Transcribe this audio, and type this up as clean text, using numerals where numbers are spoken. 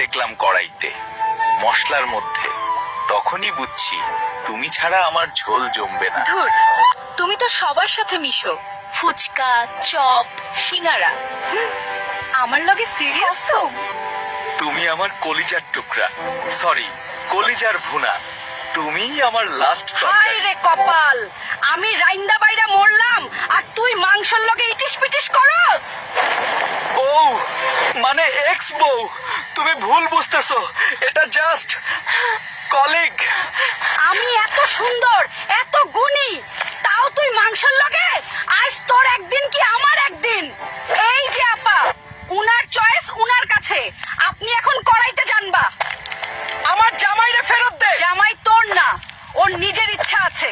দেখলাম কড়াইতে মশলার মধ্যে, তখনই বুঝছি তুমি ছাড়া আমার ঝোল জমবে না। ধুর, তুমি তো সবার সাথে মিশো, ফুচকা, চপ, সিঙ্গারা। আমার লগে সিরিয়াস তো? তুমি আমার কলিজার টুকরা, সরি কলিজার ভুনা, তুমি আমার লাস্ট হায় তরকারি। রে কপাল, আমি রাইন্দা বাইরা মরলাম আর তুই মাংসের লগে ইটিস পিটিস করস। বউ মানে এক্স বউ, তুমি ভুল বুঝতেছো, এটা জাস্ট কলিগ। আমি এত সুন্দর, এত গুণী, তাও তুই মাংসের লগে? আজ তোর একদিন কি আমার একদিন। এই যে আপা, উনার চয়েস উনার কাছে, আপনি এখন কড়াইতে জানবা। আমার জামাইরে ফেরত দে। জামাই তোর না, ওর নিজের ইচ্ছা আছে।